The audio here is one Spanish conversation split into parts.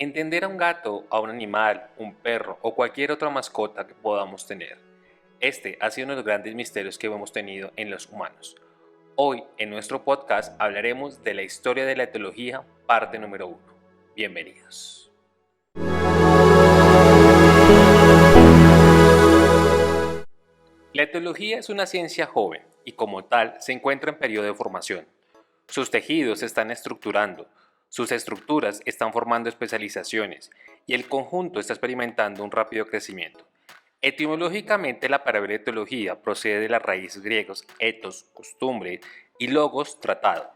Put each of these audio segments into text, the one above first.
Entender a un gato, a un animal, un perro o cualquier otra mascota que podamos tener. Este ha sido uno de los grandes misterios que hemos tenido en los humanos. Hoy, en nuestro podcast, hablaremos de la historia de la etología, parte número 1. Bienvenidos. La etología es una ciencia joven y como tal se encuentra en periodo de formación. Sus tejidos se están estructurando, sus estructuras están formando especializaciones y el conjunto está experimentando un rápido crecimiento. Etimológicamente la palabra etología procede de las raíces griegas ethos, costumbre y logos, tratado.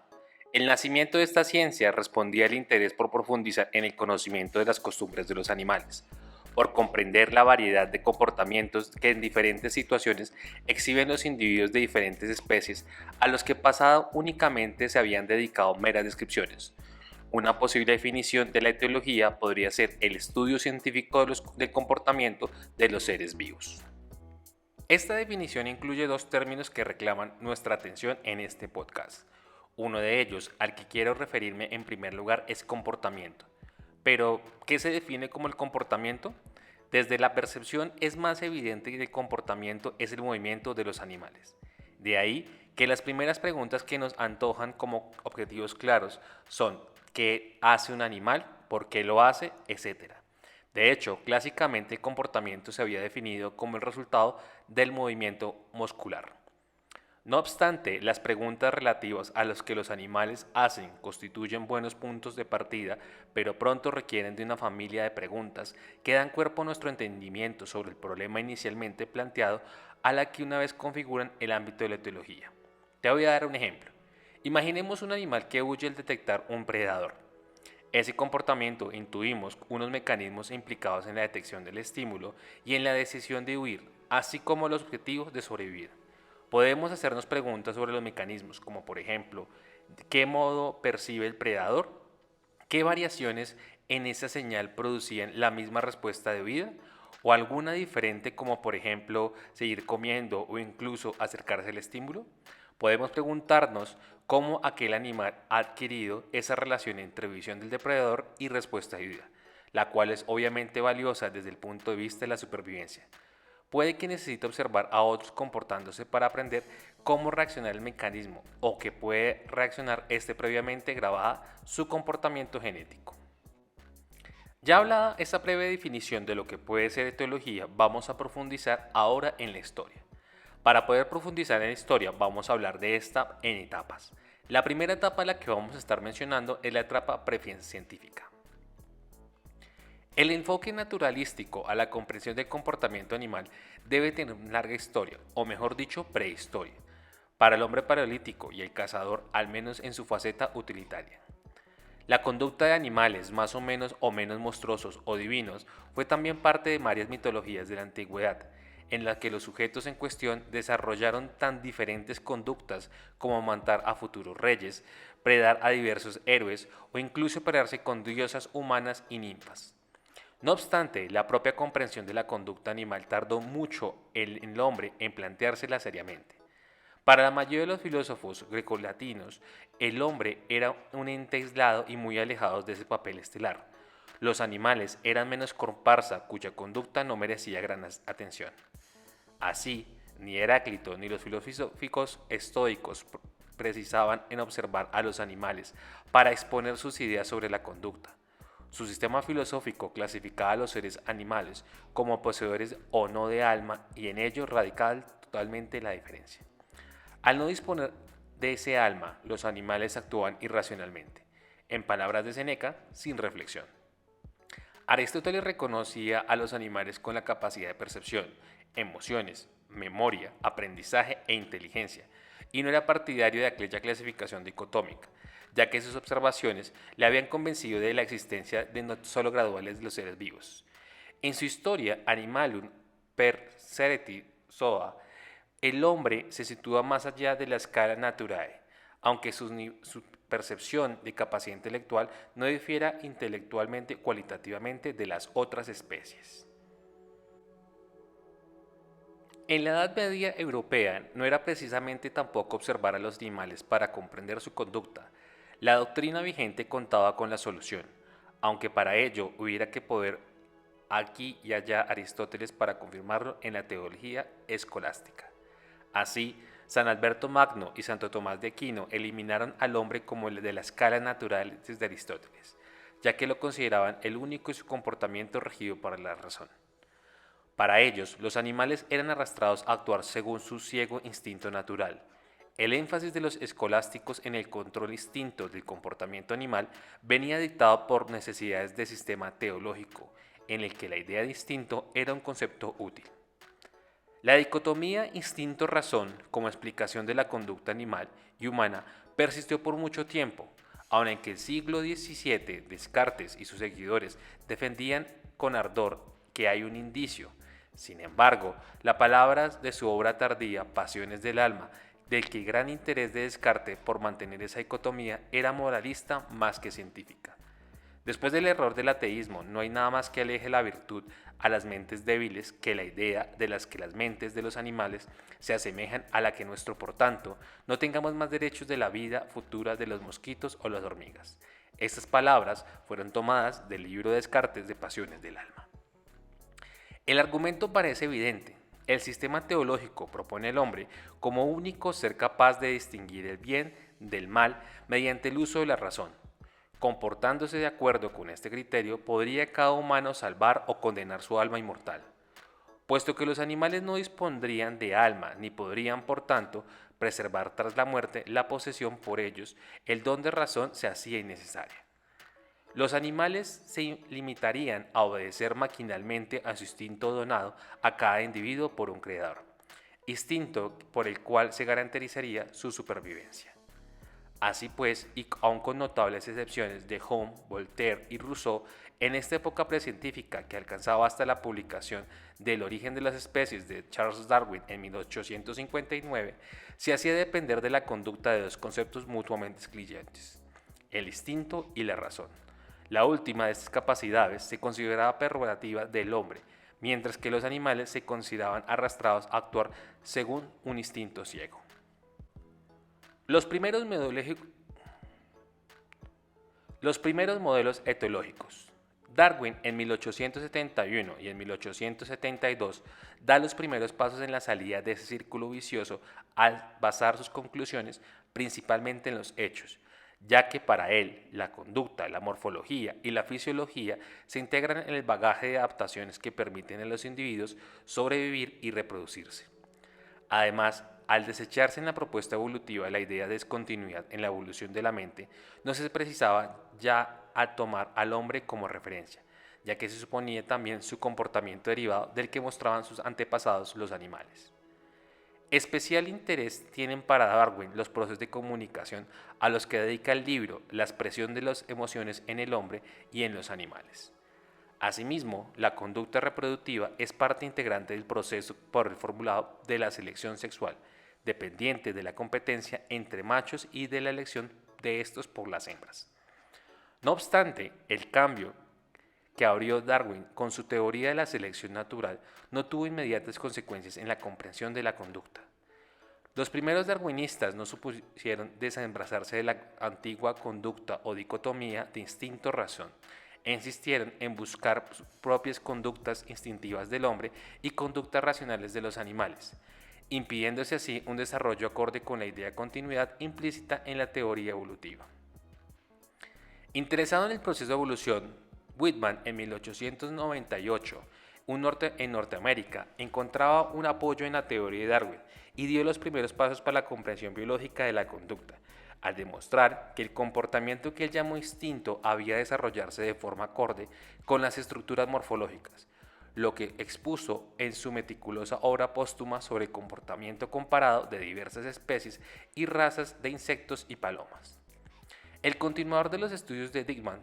El nacimiento de esta ciencia respondía al interés por profundizar en el conocimiento de las costumbres de los animales, por comprender la variedad de comportamientos que en diferentes situaciones exhiben los individuos de diferentes especies a los que pasado únicamente se habían dedicado meras descripciones. Una posible definición de la etiología podría ser el estudio científico del comportamiento de los seres vivos. Esta definición incluye dos términos que reclaman nuestra atención en este podcast. Uno de ellos, al que quiero referirme en primer lugar, es comportamiento. Pero, ¿qué se define como el comportamiento? Desde la percepción es más evidente que el comportamiento es el movimiento de los animales. De ahí que las primeras preguntas que nos antojan como objetivos claros son ¿qué hace un animal? ¿Por qué lo hace? Etcétera. De hecho, clásicamente el comportamiento se había definido como el resultado del movimiento muscular. No obstante, las preguntas relativas a los que los animales hacen constituyen buenos puntos de partida, pero pronto requieren de una familia de preguntas que dan cuerpo a nuestro entendimiento sobre el problema inicialmente planteado, a la que una vez configuran el ámbito de la etiología. Te voy a dar un ejemplo. Imaginemos un animal que huye al detectar un predador. Ese comportamiento intuimos unos mecanismos implicados en la detección del estímulo y en la decisión de huir, así como los objetivos de sobrevivir. Podemos hacernos preguntas sobre los mecanismos, como por ejemplo, ¿qué modo percibe el predador? ¿Qué variaciones en esa señal producían la misma respuesta de huida? ¿O alguna diferente, como por ejemplo, seguir comiendo o incluso acercarse al estímulo? Podemos preguntarnos cómo aquel animal ha adquirido esa relación entre visión del depredador y respuesta de huida, la cual es obviamente valiosa desde el punto de vista de la supervivencia. Puede que necesite observar a otros comportándose para aprender cómo reaccionar el mecanismo o que puede reaccionar previamente grabada su comportamiento genético. Ya hablada esta breve definición de lo que puede ser etiología, vamos a profundizar ahora en la historia. Para poder profundizar en la historia vamos a hablar de esta en etapas. La primera etapa en la que vamos a estar mencionando es la etapa precientífica. El enfoque naturalístico a la comprensión del comportamiento animal debe tener una larga historia, o mejor dicho, prehistoria, para el hombre paleolítico y el cazador, al menos en su faceta utilitaria. La conducta de animales más o menos monstruosos o divinos fue también parte de varias mitologías de la antigüedad, en las que los sujetos en cuestión desarrollaron tan diferentes conductas como matar a futuros reyes, predar a diversos héroes o incluso pelearse con diosas humanas y ninfas. No obstante, la propia comprensión de la conducta animal tardó mucho en el hombre en planteársela seriamente. Para la mayoría de los filósofos grecolatinos, el hombre era un ente aislado y muy alejado de ese papel estelar. Los animales eran menos comparsa cuya conducta no merecía gran atención. Así, ni Heráclito ni los filosóficos estoicos precisaban en observar a los animales para exponer sus ideas sobre la conducta. Su sistema filosófico clasificaba a los seres animales como poseedores o no de alma y en ello radicaba totalmente la diferencia. Al no disponer de ese alma, los animales actúan irracionalmente. En palabras de Séneca, sin reflexión. Aristóteles reconocía a los animales con la capacidad de percepción, emociones, memoria, aprendizaje e inteligencia, y no era partidario de aquella clasificación dicotómica, ya que sus observaciones le habían convencido de la existencia de no solo graduales de los seres vivos. En su historia Animalum per Cereti Soa, el hombre se sitúa más allá de la escala naturae, aunque su percepción de capacidad intelectual no difiera intelectualmente cualitativamente de las otras especies. En la Edad Media europea no era precisamente tampoco observar a los animales para comprender su conducta. La doctrina vigente contaba con la solución. aunque para ello hubiera que poder aquí y allá Aristóteles para confirmarlo en la teología escolástica. Así, San Alberto Magno y Santo Tomás de Aquino eliminaron al hombre como el de la escala natural de Aristóteles, ya que lo consideraban el único en su comportamiento regido por la razón. Para ellos, los animales eran arrastrados a actuar según su ciego instinto natural. El énfasis de los escolásticos en el control instinto del comportamiento animal venía dictado por necesidades de sistema teológico, en el que la idea de instinto era un concepto útil. La dicotomía instinto-razón como explicación de la conducta animal y humana persistió por mucho tiempo, aun en que el siglo XVII Descartes y sus seguidores defendían con ardor que hay un indicio. Sin embargo, la palabra de su obra tardía, Pasiones del alma, del que el gran interés de Descartes por mantener esa dicotomía era moralista más que científica. Después del error del ateísmo, no hay nada más que aleje la virtud a las mentes débiles que la idea de las que las mentes de los animales se asemejan a la que nuestro, por tanto, no tengamos más derechos de la vida futura de los mosquitos o las hormigas. Estas palabras fueron tomadas del libro de Descartes de Pasiones del alma. El argumento parece evidente. El sistema teológico propone al hombre como único ser capaz de distinguir el bien del mal mediante el uso de la razón. Comportándose de acuerdo con este criterio, podría cada humano salvar o condenar su alma inmortal. Puesto que los animales no dispondrían de alma ni podrían, por tanto, preservar tras la muerte la posesión por ellos, el don de razón se hacía innecesario. Los animales se limitarían a obedecer maquinalmente a su instinto donado a cada individuo por un creador, instinto por el cual se garantizaría su supervivencia. Así pues, y aun con notables excepciones de Hume, Voltaire y Rousseau, en esta época precientífica que alcanzaba hasta la publicación del Origen de las especies de Charles Darwin en 1859, se hacía depender de la conducta de dos conceptos mutuamente excluyentes, el instinto y la razón. La última de estas capacidades se consideraba prerrogativa del hombre, mientras que los animales se consideraban arrastrados a actuar según un instinto ciego. Los primeros modelos etológicos. Darwin en 1871 y en 1872 da los primeros pasos en la salida de ese círculo vicioso al basar sus conclusiones principalmente en los hechos, ya que para él la conducta, la morfología y la fisiología se integran en el bagaje de adaptaciones que permiten a los individuos sobrevivir y reproducirse. Además, al desecharse en la propuesta evolutiva la idea de discontinuidad en la evolución de la mente, no se precisaba ya a tomar al hombre como referencia, ya que se suponía también su comportamiento derivado del que mostraban sus antepasados los animales. Especial interés tienen para Darwin los procesos de comunicación a los que dedica el libro La expresión de las emociones en el hombre y en los animales. Asimismo, la conducta reproductiva es parte integrante del proceso por el formulado de la selección sexual, dependiente de la competencia entre machos y de la elección de estos por las hembras. No obstante, el cambio que abrió Darwin con su teoría de la selección natural no tuvo inmediatas consecuencias en la comprensión de la conducta. Los primeros darwinistas no supusieron desembrazarse de la antigua conducta o dicotomía de instinto-razón e insistieron en buscar propias conductas instintivas del hombre y conductas racionales de los animales, impidiéndose así un desarrollo acorde con la idea de continuidad implícita en la teoría evolutiva. Interesado en el proceso de evolución, Whitman en 1898 en Norteamérica encontraba un apoyo en la teoría de Darwin y dio los primeros pasos para la comprensión biológica de la conducta, al demostrar que el comportamiento que él llamó instinto había de desarrollarse de forma acorde con las estructuras morfológicas, lo que expuso en su meticulosa obra póstuma sobre el comportamiento comparado de diversas especies y razas de insectos y palomas. El continuador de los estudios de Dickman,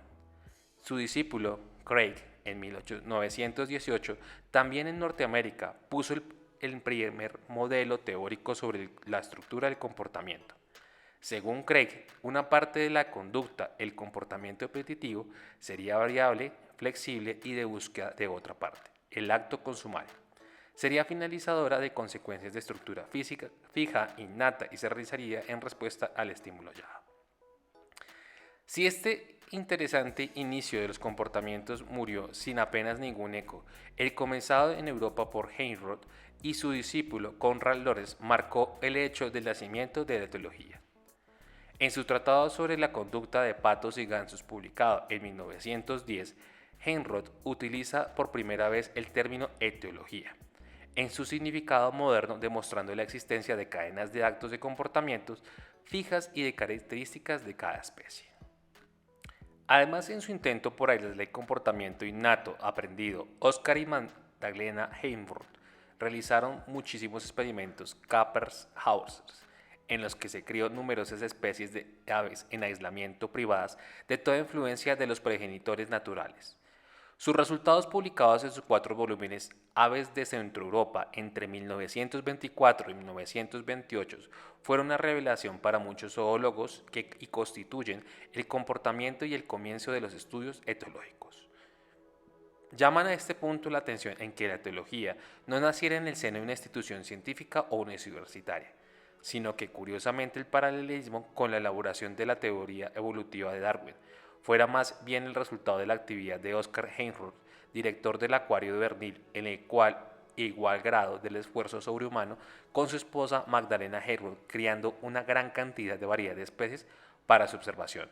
su discípulo Craig, en 1918, también en Norteamérica, puso el primer modelo teórico sobre la estructura del comportamiento. Según Craig, una parte de la conducta, el comportamiento repetitivo, sería variable, flexible y de búsqueda de otra parte, el acto consumario. Sería finalizadora de consecuencias de estructura física fija, innata y se realizaría en respuesta al estímulo hallado. Si este interesante inicio de los comportamientos murió sin apenas ningún eco. El comenzado en Europa por Heinroth y su discípulo Konrad Lorenz marcó el hecho del nacimiento de la etiología. En su tratado sobre la conducta de patos y gansos publicado en 1910, Heinroth utiliza por primera vez el término etiología, en su significado moderno demostrando la existencia de cadenas de actos de comportamientos fijas y de características de cada especie. Además, en su intento por aislar el comportamiento innato aprendido, Oscar y Magdalena Heinroth realizaron muchísimos experimentos Kappers-Hausers, en los que se crió numerosas especies de aves en aislamiento privadas de toda influencia de los progenitores naturales. Sus resultados publicados en sus 4 volúmenes Aves de Centroeuropa entre 1924 y 1928 fueron una revelación para muchos zoólogos y constituyen el comportamiento y el comienzo de los estudios etológicos. Llaman a este punto la atención en que la etología no naciera en el seno de una institución científica o universitaria, sino que curiosamente el paralelismo con la elaboración de la teoría evolutiva de Darwin fuera más bien el resultado de la actividad de Oscar Heinroth, director del Acuario de Bernil, en el cual igual grado del esfuerzo sobrehumano con su esposa Magdalena Heinroth, criando una gran cantidad de variedad de especies para su observación.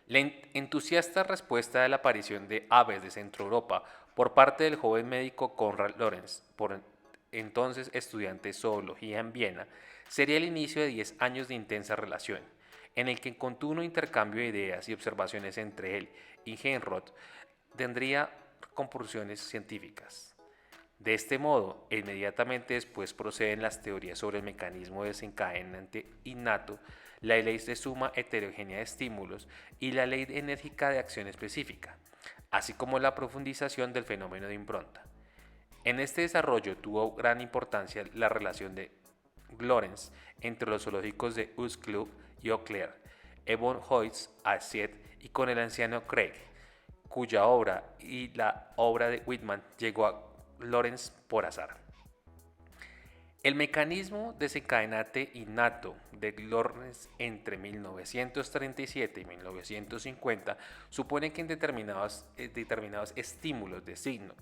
La entusiasta respuesta de la aparición de aves de Centroeuropa por parte del joven médico Konrad Lorenz, por entonces estudiante de zoología en Viena, sería el inicio de 10 años de intensa relación, en el que en continuo intercambio de ideas y observaciones entre él y Heinroth tendría compulsiones científicas. De este modo, inmediatamente después proceden las teorías sobre el mecanismo desencadenante innato, la ley de suma heterogénea de estímulos y la ley enérgica de acción específica, así como la profundización del fenómeno de impronta. En este desarrollo tuvo gran importancia la relación de Lorenz entre los zoológicos de Uxklub y Eau Claire, Ebon Hoyts, Assiet y con el anciano Craig, cuya obra y la obra de Whitman llegó a Lorenz por azar. El mecanismo desencadenante innato de Lorenz entre 1937 y 1950 supone que en determinados estímulos de signo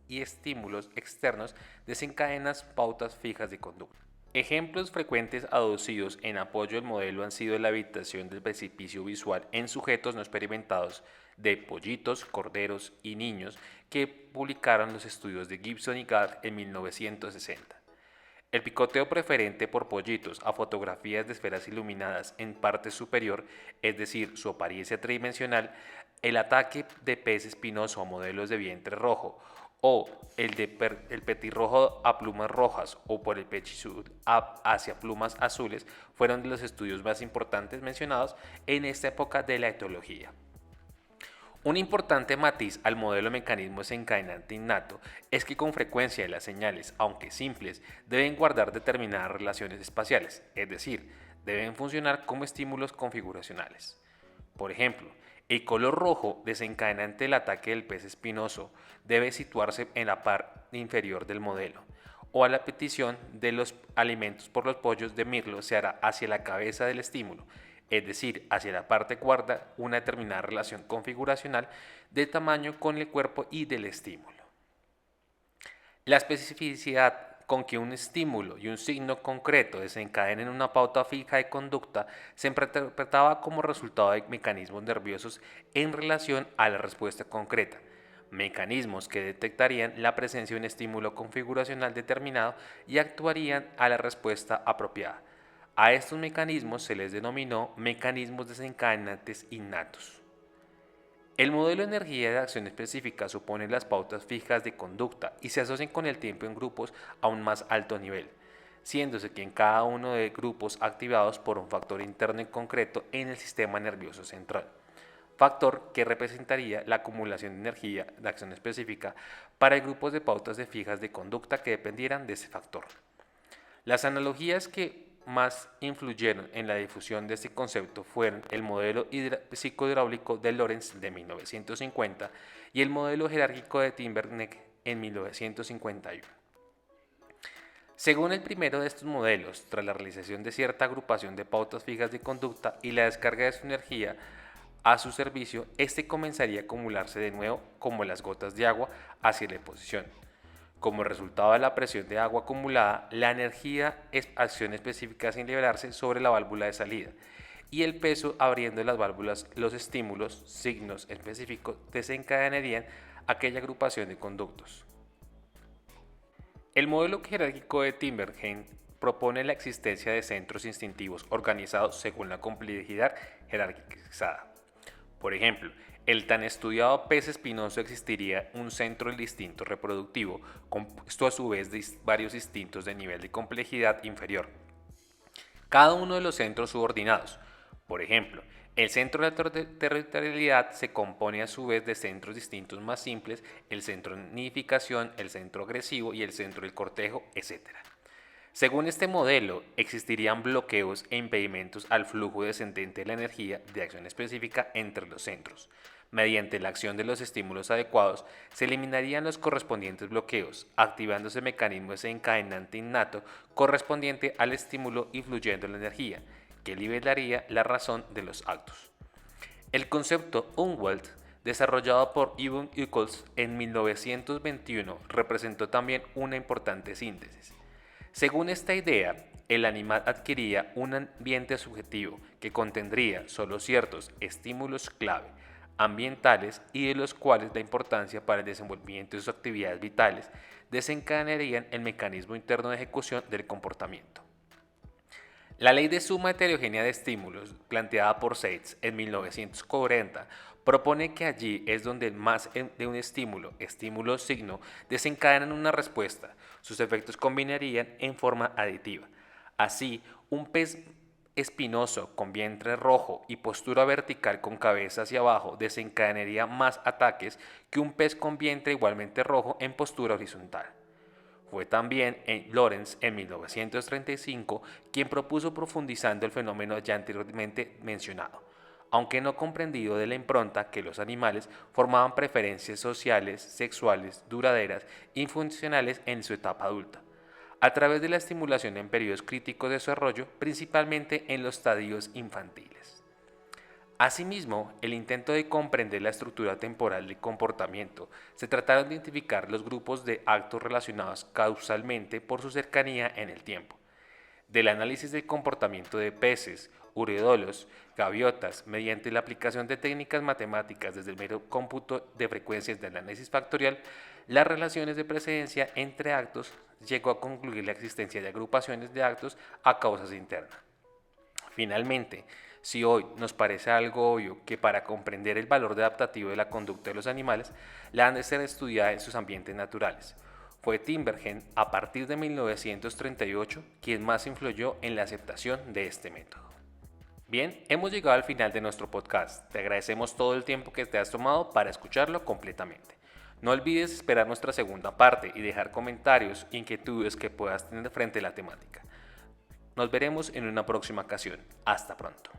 y estímulos externos desencadenan pautas fijas de conducta. Ejemplos frecuentes aducidos en apoyo del modelo han sido la evitación del precipicio visual en sujetos no experimentados de pollitos, corderos y niños que publicaron los estudios de Gibson y Gall en 1960. El picoteo preferente por pollitos a fotografías de esferas iluminadas en parte superior, es decir, su apariencia tridimensional, el ataque de pez espinoso a modelos de vientre rojo, o el petirrojo a plumas rojas o por el pechizul hacia plumas azules fueron de los estudios más importantes mencionados en esta época de la etología. Un importante matiz al modelo mecanismo desencadenante innato es que con frecuencia las señales, aunque simples, deben guardar determinadas relaciones espaciales, es decir, deben funcionar como estímulos configuracionales. Por ejemplo, el color rojo desencadenante del ataque del pez espinoso debe situarse en la parte inferior del modelo, o a la petición de los alimentos por los pollos de mirlo se hará hacia la cabeza del estímulo, es decir, hacia la parte guarda una determinada relación configuracional de tamaño con el cuerpo y del estímulo. La especificidad con que un estímulo y un signo concreto desencadenen una pauta fija de conducta se interpretaba como resultado de mecanismos nerviosos en relación a la respuesta concreta, mecanismos que detectarían la presencia de un estímulo configuracional determinado y actuarían a la respuesta apropiada. A estos mecanismos se les denominó mecanismos desencadenantes innatos. El modelo de energía de acción específica supone las pautas fijas de conducta y se asocian con el tiempo en grupos a un más alto nivel, siéndose que en cada uno de grupos activados por un factor interno en concreto en el sistema nervioso central, factor que representaría la acumulación de energía de acción específica para grupos de pautas de fijas de conducta que dependieran de ese factor. Las analogías que más influyeron en la difusión de este concepto fueron el modelo psicohidráulico de Lorenz de 1950 y el modelo jerárquico de Timberlake en 1951. Según el primero de estos modelos, tras la realización de cierta agrupación de pautas fijas de conducta y la descarga de su energía a su servicio, este comenzaría a acumularse de nuevo como las gotas de agua hacia la deposición. Como resultado de la presión de agua acumulada, la energía es acción específica sin liberarse sobre la válvula de salida y el peso abriendo las válvulas, los estímulos, signos específicos desencadenarían aquella agrupación de conductos. El modelo jerárquico de Tinbergen propone la existencia de centros instintivos organizados según la complejidad jerarquizada. Por ejemplo, el tan estudiado pez espinoso existiría un centro del instinto reproductivo compuesto a su vez de varios instintos de nivel de complejidad inferior. Cada uno de los centros subordinados, por ejemplo, el centro de la territorialidad se compone a su vez de centros distintos más simples, el centro de nidificación, el centro agresivo y el centro del cortejo, etc. Según este modelo, existirían bloqueos e impedimentos al flujo descendente de la energía de acción específica entre los centros. Mediante la acción de los estímulos adecuados, se eliminarían los correspondientes bloqueos, activándose el mecanismo desencadenante innato correspondiente al estímulo y fluyendo la energía, que liberaría la razón de los actos. El concepto Umwelt, desarrollado por Ivan Eccles en 1921, representó también una importante síntesis. Según esta idea, el animal adquiría un ambiente subjetivo que contendría solo ciertos estímulos clave ambientales y de los cuales la importancia para el desenvolvimiento de sus actividades vitales desencadenarían el mecanismo interno de ejecución del comportamiento. La ley de suma heterogénea de estímulos, planteada por Seitz en 1940, propone que allí es donde más de un estímulo signo, desencadenan una respuesta. Sus efectos combinarían en forma aditiva. Así, un pez espinoso con vientre rojo y postura vertical con cabeza hacia abajo desencadenaría más ataques que un pez con vientre igualmente rojo en postura horizontal. Fue también Lawrence en 1935 quien propuso profundizando el fenómeno ya anteriormente mencionado, aunque no comprendido de la impronta que los animales formaban preferencias sociales, sexuales, duraderas y funcionales en su etapa adulta, a través de la estimulación en periodos críticos de desarrollo, principalmente en los estadios infantiles. Asimismo, el intento de comprender la estructura temporal del comportamiento se trataron de identificar los grupos de actos relacionados causalmente por su cercanía en el tiempo. Del análisis del comportamiento de peces, urodelos, gaviotas, mediante la aplicación de técnicas matemáticas desde el mero cómputo de frecuencias del análisis factorial, las relaciones de precedencia entre actos llegó a concluir la existencia de agrupaciones de actos a causas internas. Finalmente, si hoy nos parece algo obvio que para comprender el valor adaptativo de la conducta de los animales, la han de ser estudiada en sus ambientes naturales. Fue Tinbergen, a partir de 1938, quien más influyó en la aceptación de este método. Bien, hemos llegado al final de nuestro podcast. Te agradecemos todo el tiempo que te has tomado para escucharlo completamente. No olvides esperar nuestra segunda parte y dejar comentarios e inquietudes que puedas tener frente a la temática. Nos veremos en una próxima ocasión. Hasta pronto.